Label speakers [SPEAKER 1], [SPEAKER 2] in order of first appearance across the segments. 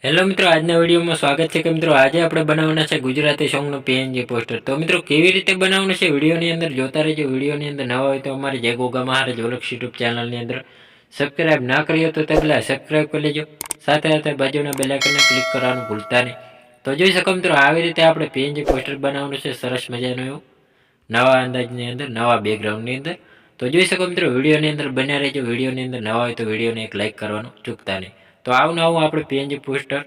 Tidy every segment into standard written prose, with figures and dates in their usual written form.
[SPEAKER 1] Hello મિત્રો, આજના વિડીયોમાં સ્વાગત છે કે મિત્રો આજે આપણે બનાવવાના છે ગુજરાતી સોંગનું પીએનજી પોસ્ટર। તો મિત્રો કેવી રીતે બનાવવાનું છે વિડીયોની અંદર જોતા રહેજો। વિડીયોની અંદર નવા હોય તો અમારી જય ગોગા મહારાજ ઓલક્ષ યુટ્યુબ ચેનલની અંદર સબસ્ક્રાઇબ ના કરી તો પહેલાં સબસ્ક્રાઇબ કરી લેજો, સાથે સાથે બાજુના બેલ આઇકનને ક્લિક કરવાનું ભૂલતા નહીં। તો જોઈ શકો મિત્રો આવી રીતે આપણે પીએનજી પોસ્ટર બનાવવાનું છે સરસ મજાનું એવું નવા અંદાજની અંદર, નવા બેકગ્રાઉન્ડની અંદર। તો જોઈ શકો મિત્રો વિડીયોની અંદર બન્યા રહેજો। વિડીયોની અંદર નવા હોય તો વિડીયોને એક લાઇક કરવાનું ચૂકતા નહીં। તો આવું આપણે PNG poster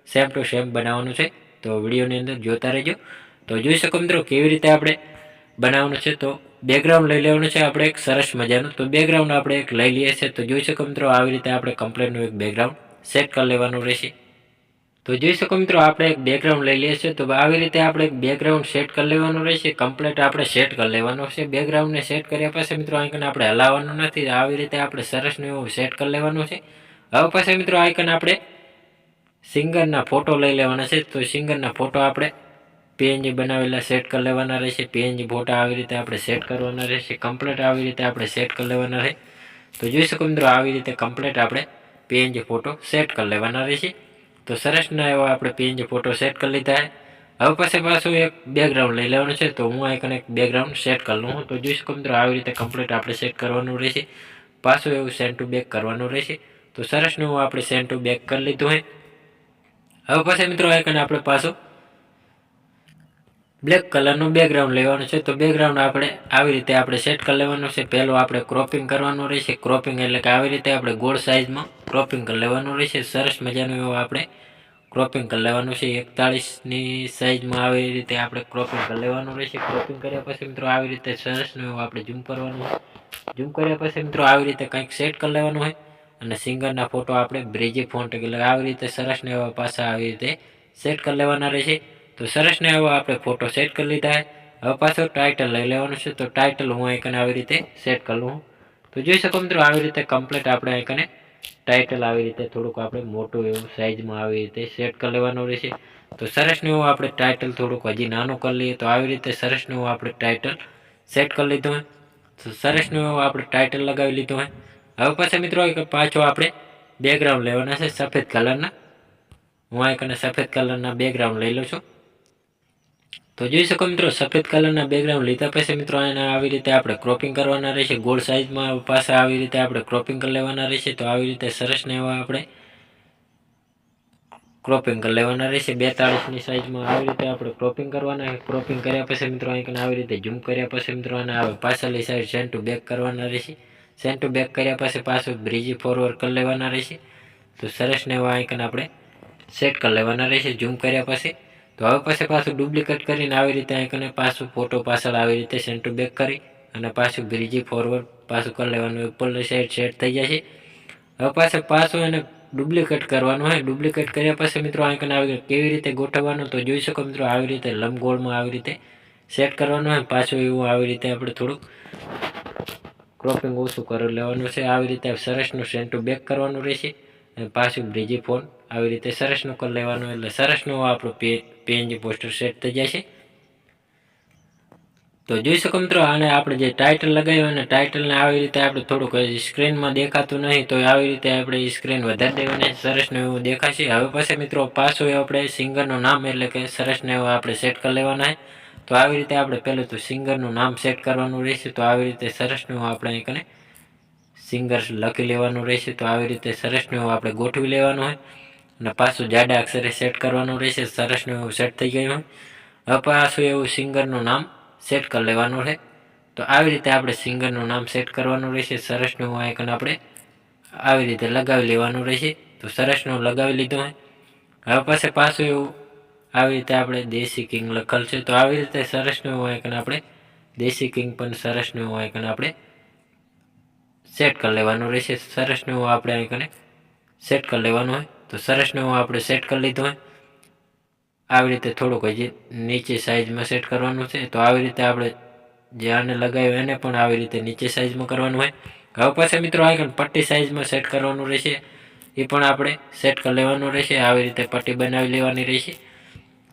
[SPEAKER 1] same to same બનાવવાનું છે, તો વિડીયોની અંદર જોતા રહેજો। તો જોઈ શકો મિત્રો કેવી રીતે આપણે બનાવવાનું છે। તો બેકગ્રાઉન્ડ લઈ લેવાનું છે આપણે એક સરસ મજાનું। તો બેકગ્રાઉન્ડ આપણે એક લઈ લઈએ છીએ। તો જોઈ શકો મિત્રો આવી રીતે આપણે કમ્પ્લેટનું એક બેકગ્રાઉન્ડ સેટ કરી લેવાનું રહેશે। તો જોઈ શકો મિત્રો આપણે એક બેકગ્રાઉન્ડ લઈ લઈએ છીએ। તો આવી રીતે આપણે એક બેકગ્રાઉન્ડ સેટ કરી લેવાનું રહેશે। કમ્પ્લીટ આપણે સેટ કરી લેવાનું છે। બેકગ્રાઉન્ડને સેટ કર્યા પછી મિત્રો આઇકન આપણે હલાવવાનું નથી, આવી રીતે આપણે સરસનું એવું સેટ કરી લેવાનું છે। હવે પછી મિત્રો આઇકન આપણે સિંગરના ફોટો લઈ લેવાના છે। તો સિંગરના ફોટો આપણે પીએનજી બનાવેલા સેટ કરી લેવાના રહેશે। પીએનજી ફોટા આવી રીતે આપણે સેટ કરવાના રહેશે। કમ્પ્લીટ આવી રીતે આપણે સેટ કરી લેવાના રહે। તો જોઈ શકો મિત્રો આવી રીતે કમ્પ્લીટ આપણે પીએનજી ફોટો સેટ કરી લેવાના રહેશે। તો સરસના એવા આપણે પીએનજી ફોટો સેટ કરી લીધા છે। હવે પછી પાછું એક બેકગ્રાઉન્ડ લઈ લેવાનું છે। તો હું આઇકન એક બેકગ્રાઉન્ડ સેટ કરી લઉં છું। તો જોઈ શકો મિત્રો આવી રીતે કમ્પ્લીટ આપણે સેટ કરવાનું રહેશે। પાછું એવું સેન્ટ ટુ બેક કરવાનું રહેશે। તો સરસનું આપણે સેન્ટ ટુ બેક કરી લીધું છે। હવે પછી મિત્રો આઇકન આપણે પાછું બ્લેક કલરનું બેકગ્રાઉન્ડ લેવાનું છે। તો બેકગ્રાઉન્ડ આપણે આવી રીતે આપણે સેટ કરી લેવાનું છે। પહેલું આપણે ક્રોપિંગ કરવાનું રહેશે। ક્રોપિંગ એટલે કે આવી રીતે આપણે ગોળ સાઇઝમાં ક્રોપિંગ કરી લેવાનું રહેશે। સરસ મજાનું એવું આપણે ક્રોપિંગ કરી લેવાનું છે। 41ની સાઇઝમાં આવી રીતે આપણે ક્રોપિંગ કરી લેવાનું રહેશે। ક્રોપિંગ કર્યા પછી મિત્રો આવી રીતે સરસનું એવું આપણે ઝૂમ કરવાનું હોય। ઝૂમ કર્યા પછી મિત્રો આવી રીતે કંઈક સેટ કરી લેવાનું હોય અને સિંગરના ફોટો આપણે બ્રિજી ફોન્ટ એટલે આવી રીતે સરસને એવા પાછા આવી રીતે સેટ કરી લેવાના રહેશે। તો સરસને એવા આપણે ફોટો સેટ કરી લીધા છે। હવે પાછું ટાઇટલ લઈ લેવાનું છે। તો ટાઇટલ હું આઇકન આવી રીતે સેટ કરી લઉં। તો જોઈ શકો મિત્રો આવી રીતે કમ્પ્લીટ આપણે આઇકને ટાઇટલ આવી રીતે થોડુંક આપણે મોટું એવું સાઇઝમાં આવી રીતે સેટ કરી લેવાનું રહેશે। તો સરસનું એવું આપણે ટાઇટલ થોડુંક હજી નાનું કરી લઈએ। તો આવી રીતે સરસનું એવું આપણે ટાઇટલ સેટ કરી લીધું હોય। તો સરસનું એવું આપણે ટાઇટલ લગાવી લીધું હોય। હવે પછી મિત્રો પાછો આપણે બેકગ્રાઉન્ડ લેવાના છે સફેદ કલરના। હું આઇકને સફેદ કલરના બેકગ્રાઉન્ડ લઈ લઉં છું। તો જોઈ શકો મિત્રો સફેદ કલરના બેકગ્રાઉન્ડ લીધા પછી મિત્રો એને આવી રીતે આપણે ક્રોપિંગ કરવાના રહેશે। ગોળ સાઇઝમાં પાછા આવી રીતે આપણે ક્રોપિંગ કરી લેવાના રહેશે। તો આવી રીતે સરસને એવા આપણે ક્રોપિંગ કરી લેવાના રહેશે। 42ની સાઇઝમાં આવી રીતે આપણે ક્રોપિંગ કરવાના છે। ક્રોપિંગ કર્યા પછી મિત્રો આઇકન આવી રીતે ઝૂમ કર્યા પછી મિત્રો આને આવે પાછળની સાઈડ સેન્ટ ટુ બેક કરવાના રહેશે। સેન્ટ ટુ બેક કર્યા પછી પાછું બ્રિજી ફોરવર્ડ કરી લેવાના રહેશે। તો સરસને એવા આઇકન આપણે સેટ કરી લેવાના રહેશે ઝૂમ કર્યા પછી। તો હવે પછી પાછું ડુપ્લિકેટ કરીને આવી રીતે આઇકને પાછું ફોટો પાછળ આવી રીતે સેન્ટ ટુ બેક કરી અને પાછું બ્રિજી ફોરવર્ડ પાછું કરી લેવાનું, ઉપરની સાઈડ સેટ થઈ જશે। હવે પાછું એને ડુપ્લિકેટ કરવાનું હોય। ડુપ્લિકેટ કર્યા પછી મિત્રો આઇકન આવી કેવી રીતે ગોઠવવાનું તો જોઈ શકો મિત્રો આવી રીતે લંબગોળમાં આવી રીતે સેટ કરવાનું હોય। પાછું એવું આવી રીતે આપણે થોડુંક ક્રોપિંગ ઓછું કરી લેવાનું છે। આવી રીતે સરસનું સેન્ટ ટુ બેક કરવાનું રહેશે અને પાછું બ્રિજી ફોન આવી રીતે સરસનું કરી લેવાનું, એટલે સરસનું આપણું પીએનજી પોસ્ટર સેટ થઈ જશે। તો જોઈ શકો મિત્રો આને આપણે જે ટાઇટલ લગાવ્યું અને ટાઇટલને આવી રીતે આપણે થોડુંક સ્ક્રીનમાં દેખાતું નહીં તો આવી રીતે આપણે સ્ક્રીન વધારી દેવાની, સરસનું એવું દેખાશે। હવે પછી મિત્રો પાછું આપણે સિંગરનું નામ એટલે કે સરસને એવું આપણે સેટ કરી લેવાના છે। તો આવી રીતે આપણે પહેલું તો સિંગરનું નામ સેટ કરવાનું રહેશે। તો આવી રીતે સરસનું આપણે કને સિંગર લખી લેવાનું રહેશે। તો આવી રીતે સરસનું આપણે ગોઠવી લેવાનું હોય અને પાછું જાડા અક્ષરે સેટ કરવાનું રહેશે। સરસનું એવું સેટ થઈ ગયું હોય। હવે પાછું એવું સિંગરનું નામ સેટ કરી લેવાનું છે। તો આવી રીતે આપણે સિંગરનું નામ સેટ કરવાનું રહેશે। સરસનું આઇકન આપણે આવી રીતે લગાવી લેવાનું રહેશે। તો સરસનું લગાવી લીધું હોય। હવે પછી પાછું એવું આવી રીતે આપણે દેશી કિંગ લખેલ છે। તો આવી રીતે સરસનું આઇકન આપણે દેશી કિંગ પણ સરસનું આઇકન આપણે સેટ કરી લેવાનું રહેશે। સરસનું આપણે આઇકને સેટ કરી લેવાનું હોય। તો સરસનું આપણે સેટ કરી લીધું હોય। આવી રીતે થોડુંક હજી નીચે સાઈઝમાં સેટ કરવાનું છે। તો આવી રીતે આપણે જે આને લગાવ્યું એને પણ આવી રીતે નીચે સાઈઝમાં કરવાનું હોય। હવે પછી મિત્રો આઇકન પટ્ટી સાઈઝમાં સેટ કરવાનું રહેશે, એ પણ આપણે સેટ કરી લેવાનું રહેશે। આવી રીતે પટ્ટી બનાવી લેવાની રહેશે।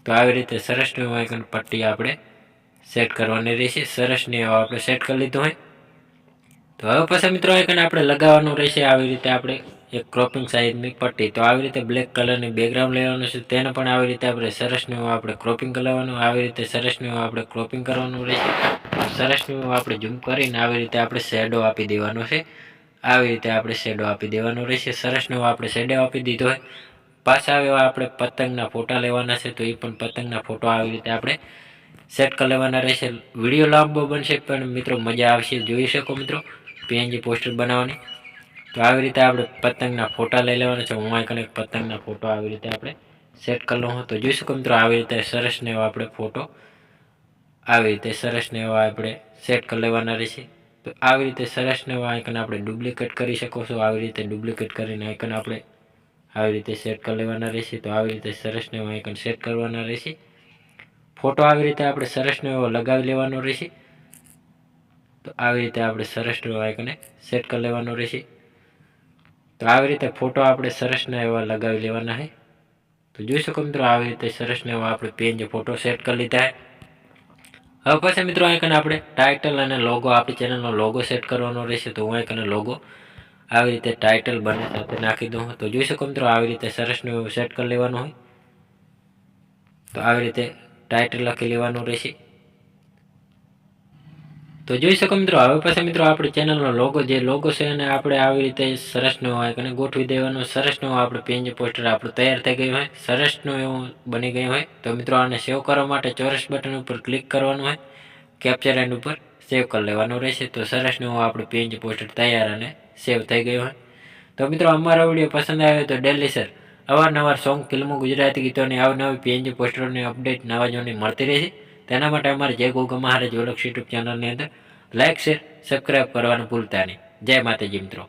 [SPEAKER 1] તો આવી રીતે સરસનું આઇકન પટ્ટી આપણે સેટ કરવાની રહેશે। સરસની આપણે સેટ કરી લીધું હોય। તો હવે પછી મિત્રો આઇકન આપણે લગાવવાનું રહેશે। આવી રીતે આપણે એક ક્રોપિંગ સાઇઝની પટ્ટી. તો આવી રીતે બ્લેક કલરની બેકગ્રાઉન્ડ લેવાનું છે, તેને પણ આવી રીતે આપણે સરસનું એવું આપણે ક્રોપિંગ કરવાનું. આવી રીતે સરસનું એવું આપણે ક્રોપિંગ કરવાનું રહેશે. સરસનું એવું આપણે ઝૂમ કરીને આવી રીતે આપણે શેડો આપી દેવાનો છે. આવી રીતે આપણે શેડો આપી દેવાનો રહેશે. સરસનું એવું આપણે શેડો આપી દીધો હોય. પાછા એવા આપણે પતંગના ફોટા લેવાના છે, તો એ પણ પતંગના ફોટો આવી રીતે આપણે સેટ કરી લેવાના રહેશે. વિડીયો લાંબો બનશે પણ મિત્રો મજા આવશે, જોઈ શકો મિત્રો પીએનજી પોસ્ટર બનાવવાની. તો આવી રીતે આપણે પતંગના ફોટા લઈ લેવાના છે. હું અહીં એક પતંગના ફોટો આવી રીતે આપણે સેટ કરી લઉં. તો જોઈ શકો મિત્રો આવી રીતે સરસને એવો આપણે ફોટો આવી રીતે સરસને એવા આપણે સેટ કરી લેવાના રહેશે. તો આવી રીતે સરસને એવા આઇકન આપણે ડુપ્લિકેટ કરી શકો છો. આવી રીતે ડુપ્લિકેટ કરીને આઇકન આપણે આવી રીતે સેટ કરી લેવાના રહેશે. તો આવી રીતે સરસને એવા આઇકન સેટ કરવાના રહેશે. ફોટો આવી રીતે આપણે સરસનો એવો લગાવી લેવાનો રહેશે. તો આવી રીતે આપણે સરસનો આઇકને સેટ કરી લેવાનો રહેશે. તો આવી રીતે ફોટો આપણે સરસના એવા લગાવી લેવાના છે. તો જોઈ શકો મિત્રો આવી રીતે સરસને એવા આપણે પીએનજી ફોટો સેટ કરી લીધા છે. હવે પછી મિત્રો આઇકન આપણે ટાઇટલ અને લોગો આપણી ચેનલનો લોગો સેટ કરવાનો રહેશે. તો હું આઇકન લોગો આવી રીતે ટાઇટલ બંને સાથે નાખી દઉં. તો જોઈ શકો મિત્રો આવી રીતે સરસનું એવું સેટ કરી લેવાનું હોય. તો આવી રીતે ટાઇટલ લખી લેવાનું રહેશે. તો જોઈ શકો મિત્રો હવે પછી મિત્રો આપણી ચેનલનો લોગો જે લોગો છે અને આપણે આવી રીતે સરસનું આઇકન ગોઠવી દેવાનું. સરસનું આપણે પીએનજી પોસ્ટર આપણું તૈયાર થઈ ગયું હોય, સરસનું એવું બની ગયું હોય. તો મિત્રો આને સેવ કરવા માટે ચોરસ બટન ઉપર ક્લિક કરવાનું હોય, કેપ્ચર એન્ડ ઉપર સેવ કરી લેવાનું રહેશે. તો સરસનું આપણું પીએનજી પોસ્ટર તૈયાર અને સેવ થઈ ગયું હોય. તો મિત્રો અમારો વિડીયો પસંદ આવ્યો તો ડેલી સર અવારનવાર સોંગ, ફિલ્મો, ગુજરાતી ગીતોની અવનવી પીએનજી પોસ્ટરોની અપડેટ નવા જોની મળતી રહેશે. તેના માટે અમારે જય ગોગા મહારાજ ઓળખ યુટ્યુબ ચેનલની અંદર લાઇક, શેર, સબસ્ક્રાઈબ કરવાનું ભૂલતા નહીં. જય માતાજી મિત્રો.